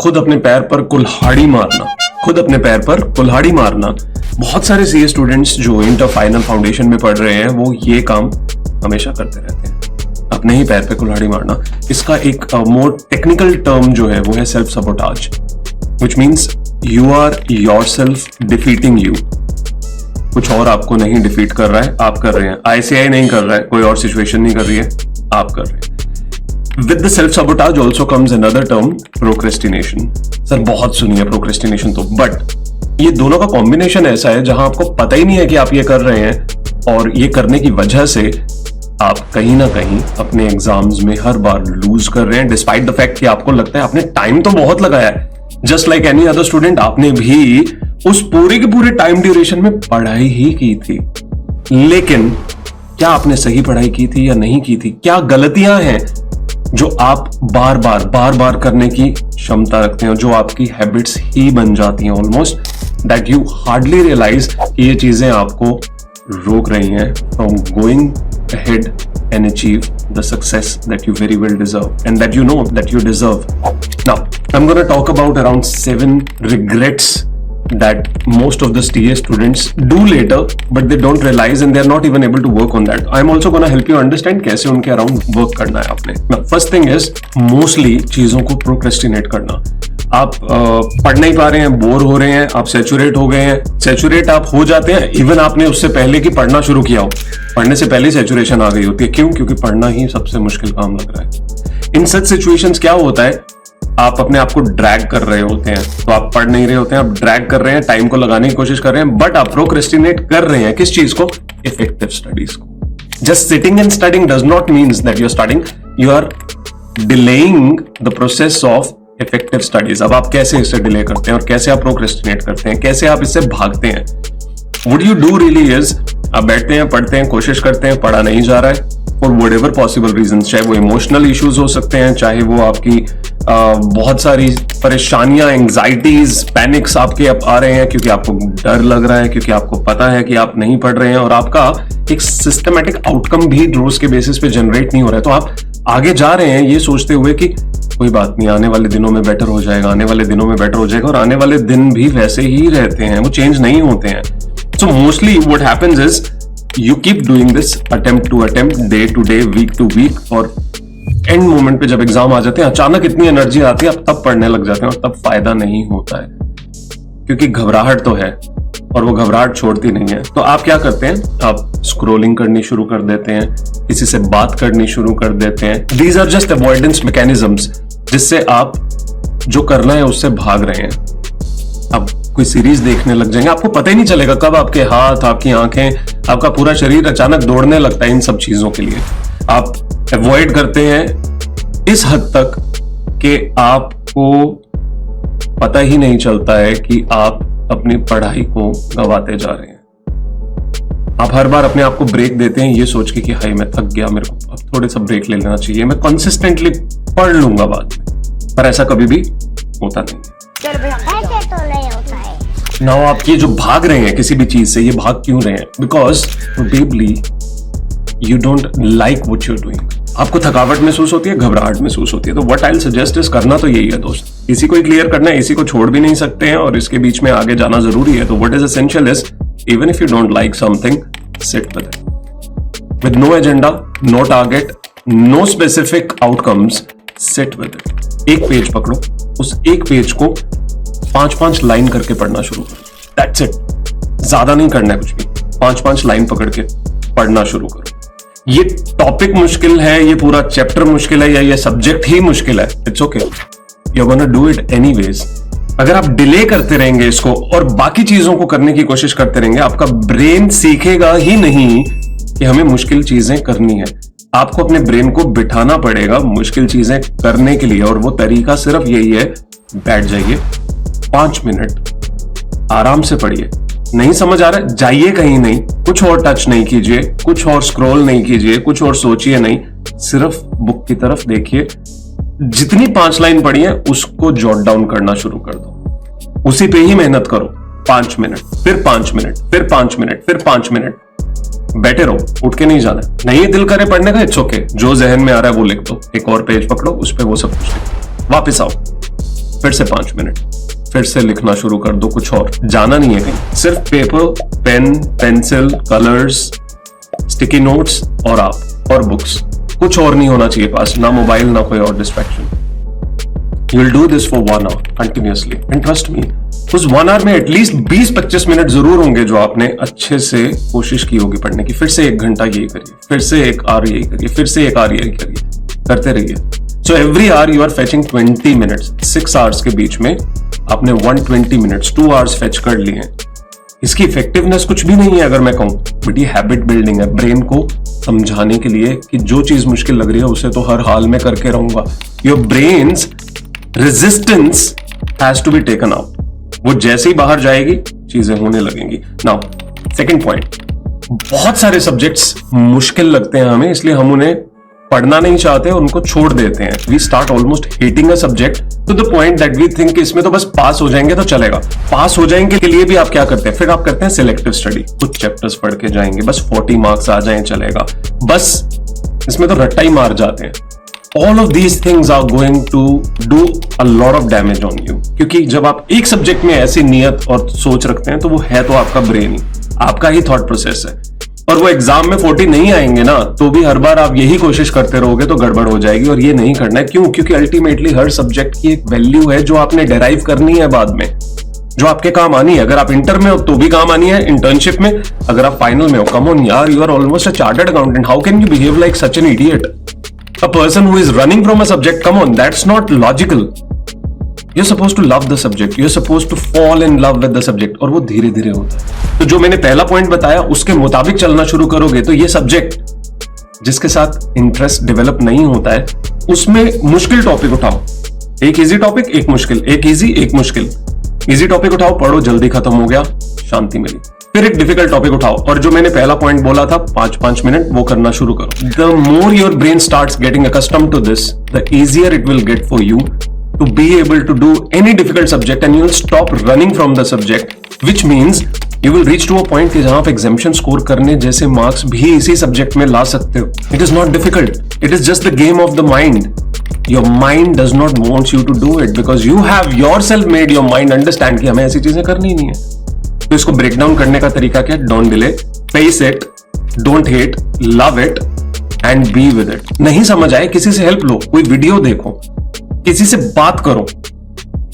खुद अपने पैर पर कुल्हाड़ी मारना, खुद अपने पैर पर कुल्हाड़ी मारना। बहुत सारे सीए स्टूडेंट्स जो इंटर फाइनल फाउंडेशन में पढ़ रहे हैं वो ये काम हमेशा करते रहते हैं, अपने ही पैर पे कुल्हाड़ी मारना। इसका एक मोर टेक्निकल टर्म जो है वो है self sabotage, which means you are yourself defeating you. कुछ और आपको नहीं डिफीट कर रहा है, आप कर रहे हैं। आईसीआई नहीं कर रहा है, कोई और सिचुएशन नहीं कर रही है, आप कर रहे हैं। With the self sabotage also comes another term, procrastination. Sir बहुत सुनी है प्रोक्रेस्टिनेशन तो, बट ये दोनों का कॉम्बिनेशन ऐसा है जहां आपको पता ही नहीं है कि आप ये कर रहे हैं, और ये करने की वजह से आप कहीं ना कहीं अपने एग्जाम्स में हर बार लूज कर रहे हैं, डिस्पाइट द फैक्ट कि आपको लगता है आपने टाइम तो बहुत लगाया है। Just like any other student, आपने भी उस पूरे के पूरे टाइम ड्यूरेशन में पढ़ाई ही की थी, लेकिन क्या आपने सही पढ़ाई की थी या नहीं की थी? क्या गलतियां हैं जो आप बार बार करने की क्षमता रखते हैं, जो आपकी हैबिट्स ही बन जाती हैं almost, that you hardly realise कि ये चीजें आपको रोक रही हैं from going ahead and achieve the success that you very well deserve and that you know that you deserve. Now, I'm going to talk about around 7 regrets that most of the TA students do later, but they don't realize and they're not even able to work on that. I'm also going to help you understand कैसे उनके around work करना है आपने. Now, first thing is mostly चीजों को procrastinate करना. आप पढ़ नहीं पा रहे हैं, बोर हो रहे हैं, आप सैचुरेट हो गए हैं। सैचुरेट आप हो जाते हैं इवन आपने उससे पहले कि पढ़ना शुरू किया हो, पढ़ने से पहले सैचुरेशन आ गई होती है। क्यों? क्योंकि पढ़ना ही सबसे मुश्किल काम लग रहा है। इन सच सिचुएशंस क्या होता है, आप अपने आप को ड्रैग कर रहे होते हैं, तो आप पढ़ नहीं रहे होते हैं, आप ड्रैग कर रहे हैं, टाइम को लगाने की कोशिश कर रहे हैं, बट आप प्रोक्रेस्टिनेट कर रहे हैं किस चीज को? इफेक्टिव स्टडीज को। Just sitting and studying does not means that you are studying, you are delaying the process of effective studies. अब आप कैसे इसे डिले करते हैं और कैसे आप प्रोक्रेस्टिनेट करते हैं, कैसे आप इससे भागते हैं? What you do really is, आप बैठते हैं, पढ़ते हैं, कोशिश करते हैं, पढ़ा नहीं जा रहा है फॉर व्हाटएवर पॉसिबल रीजंस, चाहे वो इमोशनल इश्यूज हो सकते हैं, चाहे वो आपकी बहुत सारी परेशानियां, एंग्जाइटीज, पैनिक्स आपके अब आ रहे हैं क्योंकि आपको डर लग रहा है, क्योंकि आपको पता है कि आप नहीं पढ़ रहे हैं और आपका एक सिस्टमैटिक आउटकम भी रोज के बेसिस पे जनरेट नहीं हो रहा है। तो आप आगे जा रहे हैं ये सोचते हुए कि कोई बात नहीं, आने वाले दिनों में बेटर हो जाएगा, आने वाले दिनों में बेटर हो जाएगा, और आने वाले दिन भी वैसे ही रहते हैं, वो चेंज नहीं होते हैं। So mostly what happens is you keep doing this attempt to attempt, day to day, week to week, और एंड मोमेंट पे जब एग्जाम आ जाते हैं अचानक इतनी एनर्जी आती है, आप तब पढ़ने लग जाते हैं और तब फायदा नहीं होता है, क्योंकि घबराहट तो है और वो घबराहट छोड़ती नहीं है। तो आप क्या करते हैं, आप स्क्रोलिंग करनी शुरू कर देते हैं, किसी से बात करनी शुरू कर देते हैं। These are just avoidance mechanisms, जिससे आप जो करना है उससे भाग रहे हैं। अब कोई सीरीज देखने लग जाएंगे, आपको पता ही नहीं चलेगा कब आपके हाथ, आपकी आंखें, आपका पूरा शरीर अचानक दौड़ने लगता है इन सब चीजों के लिए। आप अवॉइड करते हैं इस हद तक कि आपको पता ही नहीं चलता है कि आप अपनी पढ़ाई को गंवाते जा रहे हैं। आप हर बार अपने आप को ब्रेक देते हैं ये सोच के कि हाय मैं थक गया, मेरे को अब थोड़े सा ब्रेक ले लेना चाहिए, मैं कंसिस्टेंटली पढ़ लूंगा बाद में, पर ऐसा कभी भी होता नहीं है। ऐसे तो नहीं होता है। नाउ आप ये जो भाग रहे हैं किसी भी चीज से, ये भाग क्यों रहे हैं? Because probably you don't like what you are doing. आपको थकावट महसूस होती है, घबराहट महसूस होती है। तो what I will suggest is, करना तो यही है दोस्त, इसी को ही क्लियर करना है, इसी को छोड़ भी नहीं सकते हैं और इसके बीच में आगे जाना जरूरी है। तो what is essential is, even if you don't like something, sit with it with no agenda, no target, no specific outcomes, sit with it. एक पेज पकड़ो, उस एक पेज को 5-5 लाइन करके पढ़ना शुरू करो, दैट्स इट। ज्यादा नहीं करना है कुछ भी, 5-5 लाइन पकड़ के पढ़ना शुरू करो। ये टॉपिक मुश्किल है, ये पूरा चैप्टर मुश्किल है, या ये सब्जेक्ट ही मुश्किल है, it's okay, you are gonna do it anyways. अगर आप डिले करते रहेंगे इसको और बाकी चीजों को करने की कोशिश करते रहेंगे, आपका ब्रेन सीखेगा ही नहीं कि हमें मुश्किल चीजें करनी है। आपको अपने ब्रेन को बिठाना पड़ेगा मुश्किल चीजें करने के लिए, और वो तरीका सिर्फ यही है, बैठ जाइए 5 मिनट आराम से पढ़िए। नहीं समझ आ रहा है, जाइए कहीं नहीं, कुछ और टच नहीं कीजिए, कुछ और स्क्रॉल नहीं कीजिए, कुछ और सोचिए नहीं, सिर्फ बुक की तरफ देखिए। जितनी 5 लाइन पढ़ी है उसको जॉट डाउन करना शुरू कर दो, उसी पे ही मेहनत करो। 5 मिनट, फिर 5 मिनट, फिर 5 मिनट, फिर 5 मिनट, बैठे रहो, उठ के नहीं जाना। नहीं दिल करे पढ़ने का, इट्स ओके, जो जहन में आ रहा है वो लिख दो, एक और पेज पकड़ो, उस पे वो सब कुछ लिखो, वापस आओ, फिर से 5 मिनट, फिर से लिखना शुरू कर दो, कुछ और, जाना नहीं है कहीं, सिर्फ paper, pen, pencil, colours, sticky notes और आप और बुक्स, कुछ और नहीं होना चाहिए पास, ना मोबाइल ना कोई और distraction. You will do this for 1 hour continuously and trust me, उस 1 आवर में एटलीस्ट 20-25 मिनट जरूर होंगे जो आपने अच्छे से कोशिश की होगी पढ़ने की। फिर से 1 घंटा यही करिए, फिर से 1 आवर यही करिए, फिर से 1 आवर यही करिए, करते रहिए। So every hour you are fetching 20 minutes. 6 hours के बीच में आपने 120 मिनट्स, 2 आवर्स फेच कर लिए हैं। इसकी इफेक्टिवनेस कुछ भी नहीं है अगर मैं कहूं, बट ये हैबिट बिल्डिंग है, ब्रेन को समझाने के लिए कि जो चीज मुश्किल लग रही है उसे तो हर हाल में करके रहूंगा। Your brain's resistance has to be taken out. वो जैसे ही बाहर जाएगी चीजें होने लगेंगी। नाउ सेकंड पॉइंट, बहुत सारे सब्जेक्ट्स मुश्किल लगते हैं हमें, इसलिए हम उन्हें पढ़ना नहीं चाहते, उनको छोड़ देते हैं। We start almost hating a subject to the point that we think इसमें तो बस पास हो जाएंगे तो चलेगा। पास हो जाएंगे के लिए भी आप क्या करते हैं, फिर आप करते हैं सिलेक्टिव स्टडी, कुछ चैप्टर्स पढ़ के जाएंगे, बस 40 मार्क्स आ जाएं चलेगा, बस इसमें तो रट्टा ही मार जाते हैं। All of these things are going to do a lot of damage on you, क्योंकि जब आप एक सब्जेक्ट में ऐसी नियत और सोच रखते हैं तो वो है तो आपका ब्रेन ही, आपका ही थॉट प्रोसेस है, और वो एग्जाम में 40 नहीं आएंगे ना तो भी हर बार आप यही कोशिश करते रहोगे तो गड़बड़ हो जाएगी, और ये नहीं करना है। क्यों? क्योंकि अल्टीमेटली हर सब्जेक्ट की एक वैल्यू है जो आपने डेराइव करनी है बाद में, जो आपके काम आनी है। अगर आप इंटर में हो तो भी काम आनी है, इंटर्नशिप में, अगर आप फाइनल में हो, कम ऑन यार, you are almost a chartered accountant, how can you behave like such an idiot? A person who is running from a subject, come on, that's not logical. You're supposed to love the subject. You're supposed to fall in love with the subject. और वो धीरे धीरे होता है। तो जो मैंने पहला पॉइंट बताया उसके मुताबिक चलना शुरू करोगे तो ये सब्जेक्ट जिसके साथ इंटरेस्ट डेवलप नहीं होता है उसमें मुश्किल टॉपिक उठाओ, एक इजी टॉपिक, एक मुश्किल, एक इजी, एक मुश्किल। इजी टॉपिक उठाओ, पढ़ो, जल्दी खत्म हो गया, शांति मिली। फिर एक डिफिकल्ट टॉपिक उठाओ, और जो मैंने पहला पॉइंट बोला था 5-5 मिनट, वो करना शुरू करो। The more your brain starts getting accustomed to this, the easier it will get for you to be able to do any difficult subject, and you will stop running from the subject, which means you will reach to a point कि जहां आप एग्जामिशन score करने जैसे marks भी इसी subject में ला सकते हो। It is not difficult, it is just the game of the mind. Your mind does not want you to do it because you have yourself made your mind understand कि हमें ऐसी चीजें करनी नहीं है। तो इसको ब्रेक डाउन करने का तरीका क्या है? Don't delay, face it, don't hate, love it and be with it. नहीं समझ आए, किसी से हेल्प लो, कोई वीडियो देखो, किसी से बात करो।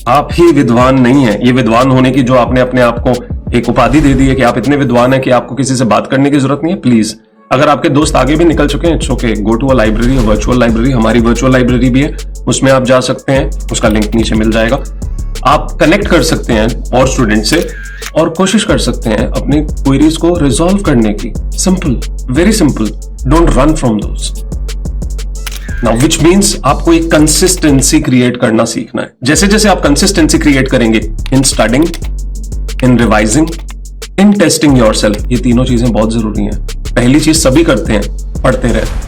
आप ही विद्वान नहीं है। ये विद्वान होने की जो आपने अपने आप को एक उपाधि दे दी है कि आप इतने विद्वान हैं कि आपको किसी से बात करने की जरूरत नहीं है, प्लीज। अगर आपके दोस्त आगे भी निकल चुके हैं, it's okay, go to a library, virtual library. हमारी वर्चुअल लाइब्रेरी भी है, उसमें आप जा सकते हैं, उसका लिंक नीचे मिल जाएगा। आप कनेक्ट कर सकते हैं और स्टूडेंट से, और कोशिश कर सकते हैं अपनी क्वेरीज को रिजॉल्व करने की। Simple, very simple, don't run from those. Now which means आपको एक कंसिस्टेंसी क्रिएट करना सीखना है। जैसे जैसे आप कंसिस्टेंसी क्रिएट करेंगे इन studying, in revising, in testing yourself, ये तीनों चीजें बहुत जरूरी हैं। पहली चीज सभी करते हैं, पढ़ते रहे।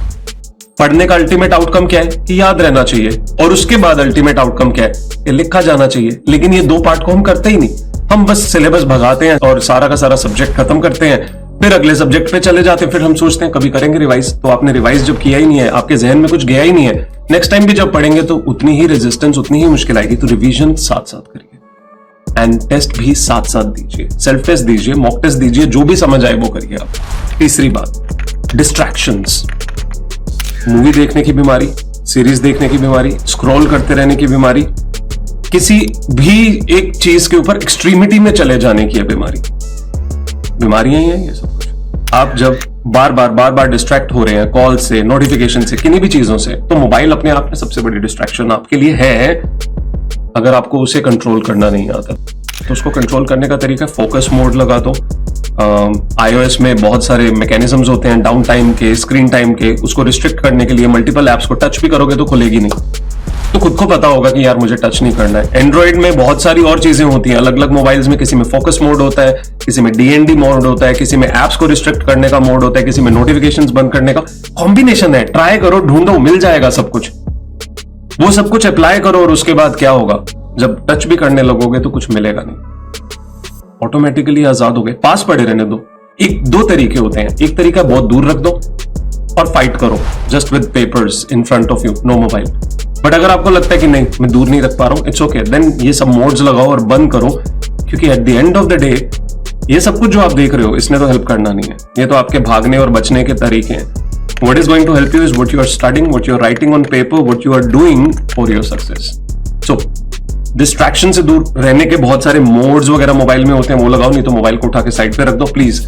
पढ़ने का अल्टीमेट आउटकम क्या है? कि याद रहना चाहिए, और उसके बाद अल्टीमेट आउटकम क्या है? कि लिखा जाना चाहिए। लेकिन ये 2 पार्ट को हम करते ही नहीं, हम बस सिलेबस भगाते हैं और सारा का सारा सब्जेक्ट खत्म करते हैं, फिर अगले सब्जेक्ट पे चले जाते हैं। फिर हम सोचते हैं कभी करेंगे रिवाइज, तो आपने रिवाइज जब किया ही नहीं है, आपके जहन में कुछ गया ही नहीं है, नेक्स्ट टाइम भी जब पढ़ेंगे तो उतनी ही रेजिस्टेंस, उतनी ही मुश्किल आएगी। तो रिविजन साथ साथ करिए एंड टेस्ट भी साथ साथ दीजिए, सेल्फ टेस्ट दीजिए, मॉक टेस्ट दीजिए, जो भी समझ आए वो करिए आप। तीसरी बात, डिस्ट्रैक्शंस। मूवी देखने की बीमारी, सीरीज देखने की बीमारी, स्क्रॉल करते रहने की बीमारी, किसी भी एक चीज के ऊपर एक्सट्रीमिटी में चले जाने की बीमारी। बीमारियां ही हैं ये सब कुछ। आप जब बार बार डिस्ट्रैक्ट हो रहे हैं कॉल से, नोटिफिकेशन से, किन्हीं भी चीजों से, तो मोबाइल अपने आप में सबसे बड़ी डिस्ट्रैक्शन आपके लिए है। अगर आपको उसे कंट्रोल करना नहीं आता तो उसको कंट्रोल करने का तरीका फोकस मोड लगा दो। iOS में बहुत सारे मैकेनिज्म्स होते हैं डाउन टाइम के, स्क्रीन टाइम के, उसको रिस्ट्रिक्ट करने के लिए मल्टीपल एप्स को टच भी करोगे तो खुलेगी नहीं, तो खुद को पता होगा कि यार मुझे टच नहीं करना है। एंड्रॉइड में बहुत सारी और चीजें होती हैं अलग अलग मोबाइल्स में, किसी में फोकस मोड होता है, किसी में DND मोड होता है, किसी में एप्स को रिस्ट्रिक्ट करने का मोड होता है, किसी में नोटिफिकेशंस बंद करने का। कॉम्बिनेशन है, ट्राई करो, ढूंढो, मिल जाएगा सब कुछ। वो सब कुछ अप्लाई करो और उसके बाद क्या होगा, जब टच भी करने लगोगे तो कुछ मिलेगा नहीं, ऑटोमेटिकली आजाद हो गए। पास पड़े रहने दो। 2 तरीके होते हैं, एक तरीका बहुत दूर रख दो और फाइट करो just with papers in front of you, no mobile. But अगर आपको लगता है कि नहीं मैं दूर नहीं रख पा रहा हूं, इट्स ओके, देन ये सब मोड्स लगाओ और बंद करो, क्योंकि at the end of the day ये सब कुछ जो आप देख रहे हो इसने तो हेल्प करना नहीं है, ये तो आपके भागने और बचने के तरीके हैं. What is going to help you is what you are studying, what you are writing on paper, what you are doing for your success. So, distraction से दूर रहने के बहुत सारे मोड्स वगैरह मोबाइल में होते हैं, वो लगाओ, नहीं तो मोबाइल को उठा के साइड पे रख दो प्लीज.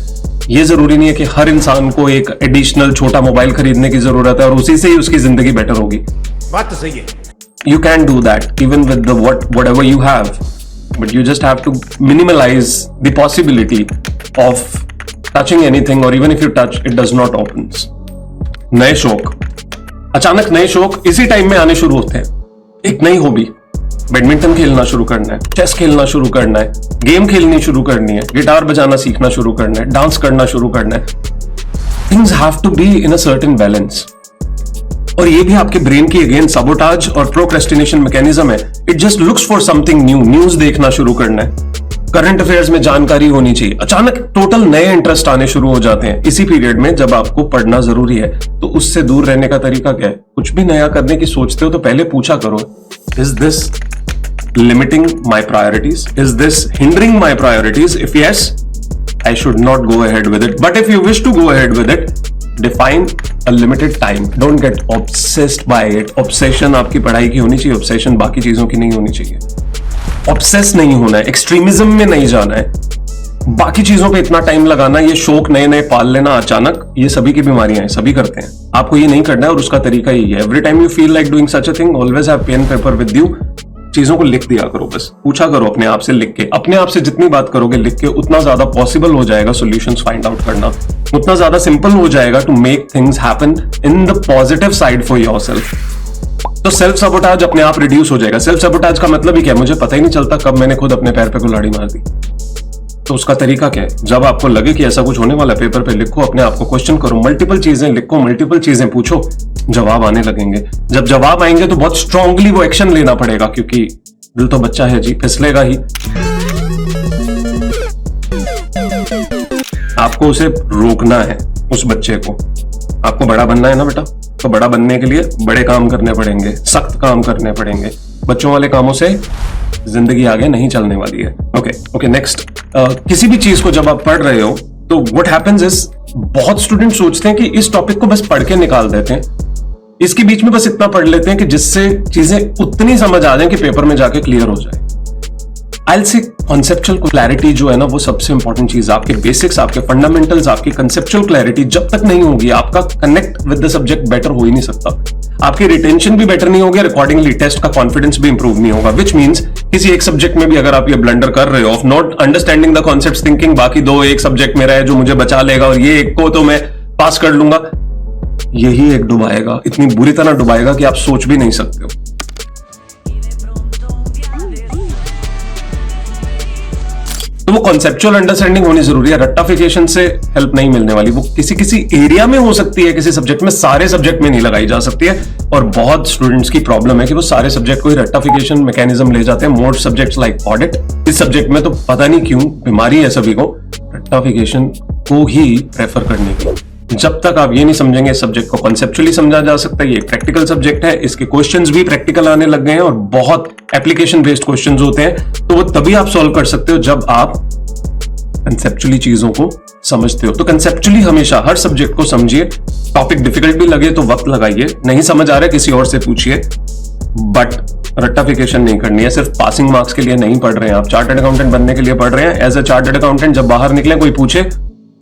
ये जरूरी नहीं है कि हर इंसान को एक एडिशनल छोटा मोबाइल खरीदने की जरूरत है और उसी से ही उसकी जिंदगी बेटर होगी. बात तो सही है. You can do that even with the whatever you have, but you just have to minimalize the possibility of touching anything, or even if you touch, it does not opens. नए शौक, अचानक नए शौक इसी टाइम में आने शुरू होते हैं. एक नई हॉबी, बैडमिंटन खेलना शुरू करना है, चेस खेलना शुरू करना है, गेम खेलनी शुरू करनी है, गिटार बजाना सीखना शुरू करना है, डांस करना शुरू करना है. Things have to be in a certain balance. और ये भी आपके ब्रेन की अगेन सबोटाज और प्रोक्रेस्टिनेशन मैकेनिज्म है. It just looks for something new. News देखना शुरू करना है, करंट अफेयर्स में जानकारी होनी चाहिए. अचानक टोटल नए इंटरेस्ट आने शुरू हो जाते हैं इसी पीरियड में जब आपको पढ़ना जरूरी है. तो उससे दूर रहने का तरीका क्या है? कुछ भी नया करने की सोचते हो तो पहले पूछा करो, is this limiting my priorities? Is this hindering my priorities? If yes, I should not go ahead with it. But if you wish to go ahead with it, define a limited time. Don't get obsessed by it. Obsession आपकी पढ़ाई की होनी चाहिए, obsession बाकी चीजों की नहीं होनी चाहिए. Obsess नहीं होना है, extremism में नहीं जाना है, बाकी चीजों पे इतना टाइम लगाना, ये शौक नए नए पाल लेना अचानक, ये सभी की बीमारियां हैं, सभी करते हैं. आपको ये नहीं करना है और उसका तरीका यही है. Every time you feel like doing such a thing, always have pen paper with you. चीजों को लिख दिया करो, बस पूछा करो अपने आप से लिख के. अपने आप से जितनी बात करोगे लिख के, उतना ज्यादा पॉसिबल हो जाएगा सॉल्यूशंस फाइंड आउट करना, उतना ज्यादा सिंपल हो जाएगा to make things happen in the positive side for yourself. तो सेल्फ सबोटाज अपने आप रिड्यूस हो जाएगा. सेल्फ सबोटाज का मतलब ही क्या है? मुझे पता ही नहीं चलता कब मैंने खुद अपने पैर पे कुल्हाड़ी मार दी. तो उसका तरीका क्या है? जब आपको लगे कि ऐसा कुछ होने वाला है, पेपर पे लिखो, अपने आप को क्वेश्चन करो, मल्टीपल चीजें लिखो, मल्टीपल चीजें पूछो, जवाब आने लगेंगे. जब जवाब आएंगे तो बहुत स्ट्रांगली वो एक्शन लेना पड़ेगा, क्योंकि दिल तो बच्चा है जी, फिसलेगा ही. आपको उसे रोकना है, उस बच्चे को. आपको बड़ा बनना है ना बेटा, तो बड़ा बनने के लिए बड़े काम करने पड़ेंगे, सख्त काम करने पड़ेंगे. बच्चों वाले कामों से जिंदगी आगे नहीं चलने वाली है. Okay next. किसी भी चीज को जब आप पढ़ रहे हो तो व्हाट हैपेंस इज, बहुत स्टूडेंट सोचते हैं कि इस टॉपिक को बस पढ़ के निकाल देते हैं, इसके बीच में बस इतना पढ़ लेते हैं कि जिससे चीजें उतनी समझ आ जाए कि पेपर में जाके क्लियर हो जाए. I'll say conceptual clarity जो है ना, वो सबसे इंपॉर्टेंट चीज. आपके बेसिक्स, आपके फंडामेंटल्स, आपकी कंसेप्चुअल क्लैरिटी जब तक नहीं होगी, आपका connect with the subject better हो ही नहीं सकता. आपकी रिटेंशन भी बेटर नहीं होगी, अकॉर्डिंगली टेस्ट का कॉन्फिडेंस भी इंप्रूव नहीं होगा. विच मीन्स किसी एक सब्जेक्ट में भी अगर आप ये ब्लंडर कर रहे हो of not understanding the concepts, thinking बाकी दो एक सब्जेक्ट मेरा है जो मुझे बचा लेगा और ये एक को तो मैं पास कर लूंगा, यही एक डुबाएगा, इतनी बुरी तरह डुबाएगा कि आप सोच भी नहीं सकते हो. तो वो कॉन्सेप्चुअल अंडरस्टैंडिंग होनी जरूरी है. रट्टाफिकेशन से हेल्प नहीं मिलने वाली. वो किसी किसी एरिया में हो सकती है, किसी सब्जेक्ट में, सारे सब्जेक्ट में नहीं लगाई जा सकती है. और बहुत स्टूडेंट्स की प्रॉब्लम है कि वो सारे सब्जेक्ट को ही रट्टाफिकेशन मैकेनिज्म ले जाते हैं. मोर सब्जेक्ट्स लाइक ऑडिट, इस सब्जेक्ट में तो पता नहीं क्यों बीमारी है सभी को रट्टाफिकेशन को ही प्रेफर करने की. जब तक आप ये नहीं समझेंगे सब्जेक्ट को कॉन्सेप्चुअली समझा जा सकता है, ये प्रैक्टिकल सब्जेक्ट है, इसके क्वेश्चंस भी प्रैक्टिकल आने लग गए हैं और बहुत एप्लीकेशन बेस्ड क्वेश्चंस होते हैं, तो वो तभी आप सॉल्व कर सकते हो जब आप कंसेप्चुअली चीजों को समझते हो. तो कंसेप्चुअली हमेशा हर सब्जेक्ट को समझिए. टॉपिक डिफिकल्ट भी लगे तो वक्त लगाइए, नहीं समझ आ रहा है किसी और से पूछिए, बट रट्टाफिकेशन नहीं करनी है. सिर्फ पासिंग मार्क्स के लिए नहीं पढ़ रहे हैं आप, चार्टर्ड अकाउंटेंट बनने के लिए पढ़ रहे हैं. एज अ चार्टर्ड अकाउंटेंट जब बाहर निकले कोई पूछे,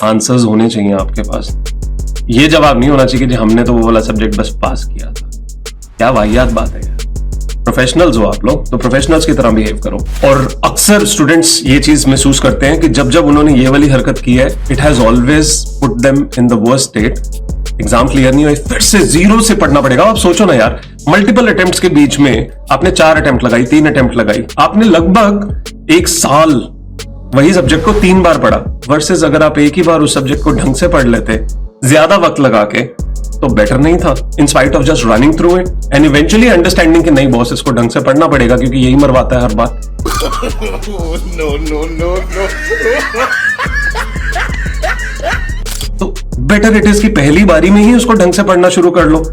आंसर्स होने चाहिए आपके पास. ये जवाब नहीं होना चाहिए कि हमने तो वो वाला सब्जेक्ट बस पास किया था. क्या वाहियात बात है. प्रोफेशनल्स हो आप लोग, तो प्रोफेशनल्स की तरह बिहेव करो. और अक्सर स्टूडेंट्स ये चीज महसूस करते हैं कि जब जब उन्होंने ये वाली हरकत की है, it has always put them in the worst state. Exam clear नहीं हुए, फिर से जीरो से पढ़ना पड़ेगा. आप सोचो ना यार, मल्टीपल अटेम्प्ट्स के बीच में आपने 4 अटेम्प्ट लगाई, 3 अटेम्प्ट लगाई, आपने लगभग 1 साल वही सब्जेक्ट को 3 बार पढ़ा. वर्सेस अगर आप एक ही बार उस सब्जेक्ट को ढंग से पढ़ लेते, ज्यादा वक्त लगा के, तो बेटर नहीं था. In spite of just running through it and eventually understanding कि नहीं बॉस, इसको ढंग से पढ़ना पड़ेगा क्योंकि यही मरवाता है हर बार. तो बेटर इट इज कि पहली बारी में ही उसको ढंग से पढ़ना शुरू कर लो.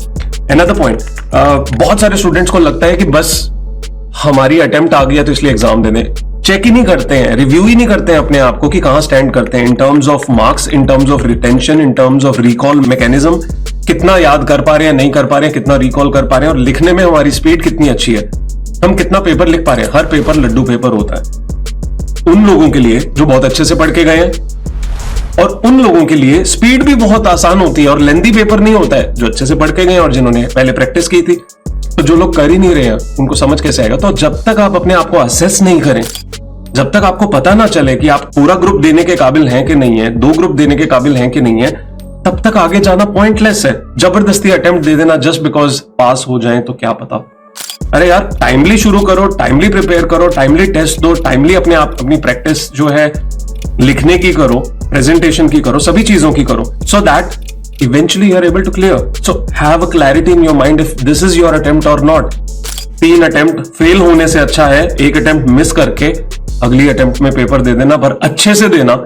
Another point, बहुत सारे स्टूडेंट्स को लगता है कि बस हमारी अटेम्प्ट आ गया तो इसलिए एग्जाम देने, चेक ही नहीं करते हैं, रिव्यू ही नहीं करते हैं अपने आप को कि कहां स्टैंड करते हैं in terms of marks, in terms of retention, in terms of recall mechanism, कितना याद कर पा रहे हैं, नहीं कर पा रहे हैं, कितना रिकॉल कर पा रहे हैं, और लिखने में हमारी स्पीड कितनी अच्छी है, हम कितना पेपर लिख पा रहे हैं। हर पेपर लड्डू पेपर होता है उन लोगों के लिए जो बहुत अच्छे से पढ़ के गए हैं, और उन लोगों के लिए स्पीड भी बहुत आसान होती है और लेंदी पेपर नहीं होता है जो अच्छे से पढ़ के गए और जिन्होंने पहले प्रैक्टिस की थी। तो जो लोग कर ही नहीं रहे हैं उनको समझ कैसे आएगा। तो जब तक आप अपने आप को असेस नहीं करें, जब तक आपको पता ना चले कि आप पूरा ग्रुप देने के काबिल हैं कि नहीं है, 2 ग्रुप देने के काबिल हैं कि नहीं है, तब तक आगे जाना पॉइंटलेस है। जबरदस्ती अटेम्प्ट दे देना जस्ट बिकॉज पास हो जाए तो क्या पता। अरे यार, टाइमली शुरू करो, टाइमली प्रिपेयर करो, टाइमली टेस्ट दो, टाइमली अपनी प्रैक्टिस जो है लिखने की करो, प्रेजेंटेशन की करो, सभी चीजों की करो, so that eventually you are able to clear. So have a clarity in your mind if this is your attempt or not. 3 attempt fail होने से अच्छा है 1 अटेम्प्ट मिस करके अगली अटेम्प्ट में पेपर दे देना, पर अच्छे से देना,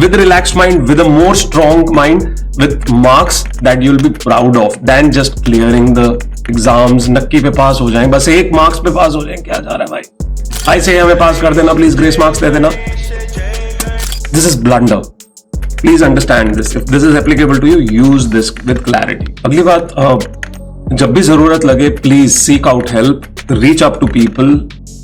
with relaxed mind, with a more strong mind, with marks that you'll be proud of, than just clearing the exams. नक्की पे पास हो जाएं, बस 1 मार्क्स पे पास हो जाएं, क्या जा रहा है भाई, ऐसे हमें पास कर देना, प्लीज ग्रेस मार्क्स दे देना। This is blunder. Please understand this. If this is applicable to you, use this with clarity. अगली बात, जब भी जरूरत लगे, please seek out help. Reach up to people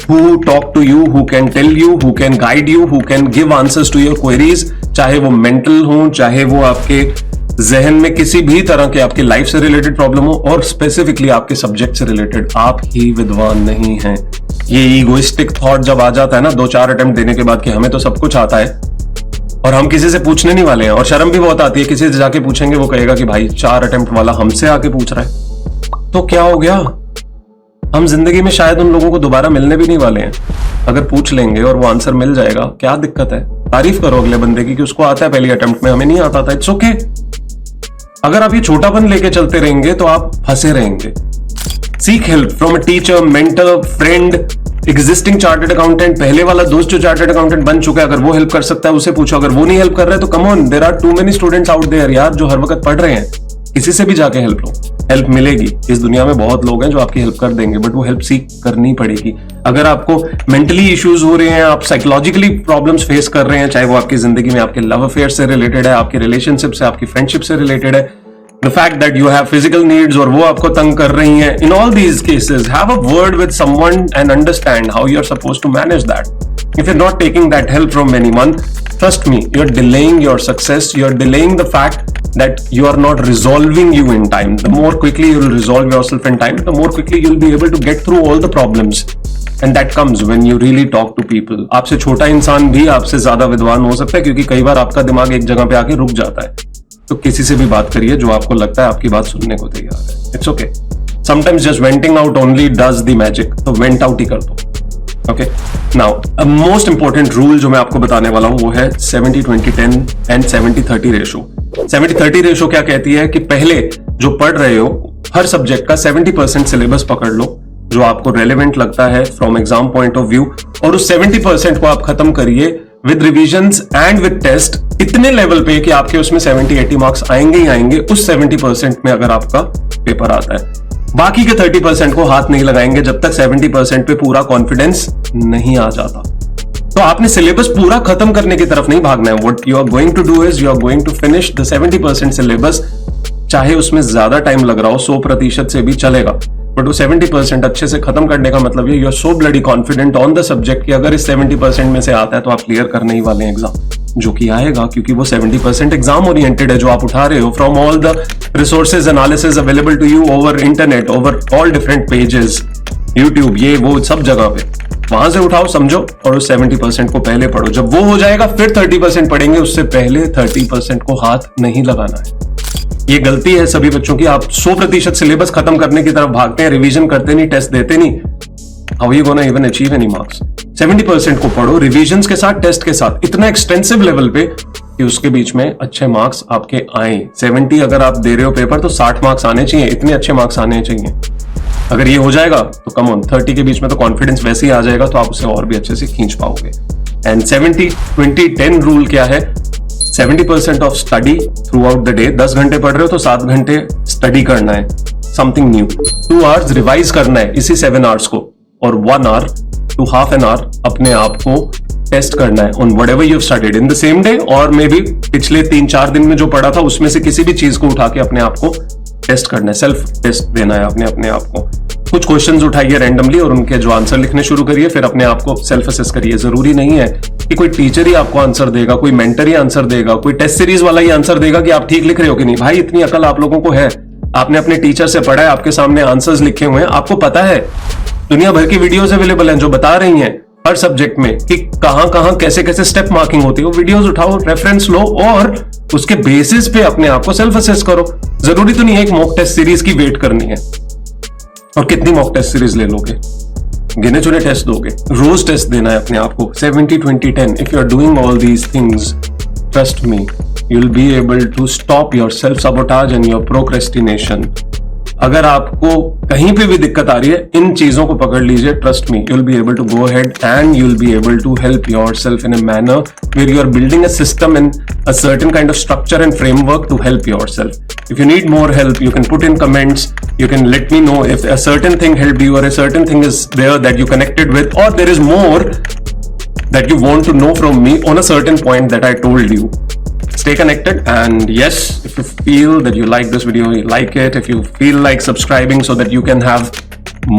who talk to you, who can tell you, who can guide you, who can give answers to your queries. चाहे वो mental हो, चाहे वो आपके जहन में किसी भी तरह के आपकी लाइफ से रिलेटेड प्रॉब्लम हो, और स्पेसिफिकली आपके सब्जेक्ट से रिलेटेड, आप ही विद्वान नहीं हैं। ये ईगोइस्टिक थॉट जब आ जाता है ना 2-4 अटेम्प्ट देने के बाद कि हमें तो सब कुछ आता है और हम किसी से पूछने नहीं वाले हैं, और शर्म भी बहुत आती है, किसी से जाके पूछेंगे वो कहेगा कि भाई 4 अटेम्प्ट वाला हमसे आके पूछ रहा है, तो क्या हो गया, हम जिंदगी में शायद उन लोगों को दोबारा मिलने भी नहीं वाले हैं। अगर पूछ लेंगे और वो आंसर मिल जाएगा, क्या दिक्कत है, तारीफ करो अगले बंदे की कि उसको आता है पहली अटेम्प्ट में, हमें नहीं आता था, इट्स ओके। अगर आप ये छोटापन लेके चलते रहेंगे तो आप फंसे रहेंगे। Seek help from a teacher, mentor, friend, existing chartered accountant, पहले वाला दोस्त जो चार्टर्ड अकाउंटेंट बन चुका है, अगर वो हेल्प कर सकता है उसे पूछो। अगर वो नहीं हेल्प कर रहा है तो come on, there are too many students out there यार जो हर वक्त पढ़ रहे हैं, किसी से भी जाके हेल्प लो, हेल्प मिलेगी। इस दुनिया में बहुत लोग हैं जो आपकी हेल्प कर देंगे, बट वो हेल्प सीख करनी पड़ेगी। अगर आपको मेंटली इश्यूज हो रहे हैं, आप साइकोलॉजिकली प्रॉब्लम्स फेस कर रहे हैं, चाहे वो आपकी जिंदगी में आपके लव अफेयर से रिलेटेड है, आपके रिलेशनशिप से, आपकी फ्रेंडशिप से रिलेटेड है, the fact that you have physical needs और वो आपको तंग कर रही हैं, in all these cases have a word with someone and understand how you're supposed to manage that. If you're not taking that help from anyone, trust me, you're delaying your success, you're delaying the fact that you are not resolving you in time. The more quickly you'll resolve yourself in time, the more quickly you'll be able to get through all the problems. And that comes when you really talk to people. आपसे छोटा इंसान भी आपसे ज्यादा विद्वान हो सकता है, क्योंकि कई बार आपका दिमाग एक जगह पे आके रुक जाता है। तो किसी से भी बात करिए जो आपको लगता है आपकी बात सुनने को तैयार है। It's okay, sometimes just venting out only does the magic, तो वेंट आउट ही कर दो। Okay, now a most important rule जो मैं आपको बताने वाला हूं वो है 70-20-10 एंड 70-30 रेशो। 70-30 रेशो क्या कहती है कि पहले जो पढ़ रहे हो हर सब्जेक्ट का 70% सिलेबस पकड़ लो जो आपको रेलेवेंट लगता है from exam point of view, और उस 70% को आप खत्म करिए with revisions and with test इतने लेवल पे कि आपके उसमें 70-80 मार्क्स आएंगे ही आएंगे उस 70% में अगर आपका पेपर आता है। बाकी के 30% को हाथ नहीं लगाएंगे जब तक 70% पे पूरा कॉन्फिडेंस नहीं आ जाता। तो आपने सिलेबस पूरा खत्म करने की तरफ नहीं भागना है। What you are going to do is you are going to finish the 70% syllabus, चाहे उसमें ज्यादा टाइम लग रहा हो, 100% से भी चलेगा, बट वो 70% अच्छे से खत्म करने का मतलब ये you are so bloody confident on the subject कि अगर इस 70% में से आता है तो आप क्लियर करने ही वाले हैं एग्जाम, जो कि आएगा क्योंकि वो 70% एग्जाम ओरिएंटेड है जो आप उठा रहे हो from all the resources analysis available to you over internet, over all different pages, YouTube, ये वो सब जगह पे, वहां से उठाओ, समझो और उस 70% को पहले पढ़ो। जब वो हो जाएगा फिर 30% पढ़ेंगे, उससे पहले 30% को हाथ नहीं लगाना है। ये गलती है सभी बच्चों की, आप 100% सिलेबस खत्म करने की तरफ भागते हैं, रिवीजन करते नहीं, टेस्ट देते नहीं। How you gonna even achieve any marks? 70% को पढ़ो रिवीजन्स के साथ, टेस्ट के साथ, इतना एक्सटेंसिव लेवल पे कि उसके बीच में अच्छे मार्क्स आपके आए। 70 अगर आप दे रहे हो पेपर तो 60 मार्क्स आने चाहिए, इतने अच्छे मार्क्स आने चाहिए। अगर ये हो जाएगा तो कम ऑन 30 के बीच में तो कॉन्फिडेंस वैसे ही आ जाएगा, तो आप उसे और भी अच्छे से खींच पाओगे। एंड 70-20-10 रूल क्या है? 70% of study through out the day, 10 घंटे पढ़ रहे हो तो 7 घंटे स्टडी करना है। Something new. 2 आवर्स रिवाइज करना है इसी 7 आवर्स को, और 1 hour to half an hour अपने आप को टेस्ट करना है on whatever you have studied in the same day, और मे बी पिछले 3-4 दिन में जो पढ़ा था उसमें से किसी भी चीज को उठा के अपने आप को टेस्ट करना है, सेल्फ टेस्ट देना है अपने आप को। कुछ क्वेश्चंस उठाइए रैंडमली और उनके जो आंसर लिखने शुरू करिए, फिर अपने आप को सेल्फ असेस करिए। जरूरी नहीं है कि कोई टीचर ही आपको आंसर देगा, कोई मेंटर ही आंसर देगा, कोई टेस्ट सीरीज वाला ही आंसर देगा कि आप ठीक लिख रहे हो कि नहीं। भाई इतनी अकल आप लोगों को है, आपने अपने टीचर से पढ़ा है, आपके सामने आंसर्स लिखे हुए हैं, आपको पता है दुनिया भर की वीडियोस अवेलेबल हैं जो बता रही हैं हर सब्जेक्ट में कि कहां कैसे कैसे स्टेप मार्किंग होती है। वो वीडियोस उठाओ, रेफरेंस लो और उसके बेसिस पे अपने आप को सेल्फ असेस करो। जरूरी तो नहीं है एक मॉक टेस्ट सीरीज की वेट करनी है, और कितनी मॉक टेस्ट सीरीज ले लोगे, गिने चुने टेस्ट दोगे, रोज टेस्ट देना है अपने आप को 70-20-10। If you are doing all these things, trust me, you will be able to stop yourself sabotage and your procrastination. अगर आपको कहीं पे भी दिक्कत आ रही है, इन चीजों को पकड़ लीजिए, trust me, you will be able to go ahead and you will be able to help yourself in a manner where you are building a system in a certain kind of structure and framework to help yourself. If you need more help, you can put in comments. You can let me know if a certain thing helped you or a certain thing is there that you connected with, or there is more that you want to know from me on a certain point that I told you. Stay connected, and yes, if you feel that you like this video, you like it, if you feel like subscribing so that you can have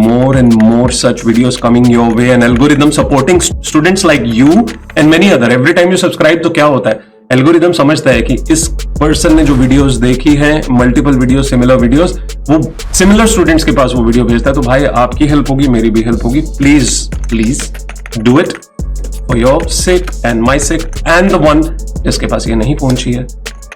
more and more such videos coming your way, an algorithm supporting students like you and many other. Every time you subscribe, तो क्या होता है, algorithm समझता है कि इस person ने जो वीडियोस देखी हैं, मल्टीपल वीडियोस, सिमिलर वीडियोस, वो सिमिलर स्टूडेंट्स के पास वो वीडियो भेजता है। तो भाई आपकी हेल्प होगी, मेरी भी हेल्प होगी। Please do it for your sake and my sake and the one जिसके पास ये नहीं पहुंची है।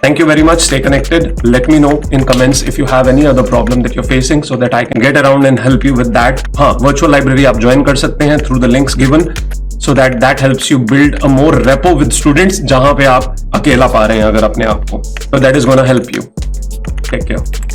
Thank you very much. Stay connected. Let me know in comments if you have any other problem that you're facing so that I can get around and help you with that. हाँ, virtual library आप join कर सकते हैं through the links given so that helps you build a more rapport with students जहाँ पे आप अकेला पा रहे हैं अगर अपने आप को, so that is gonna help you. Take care.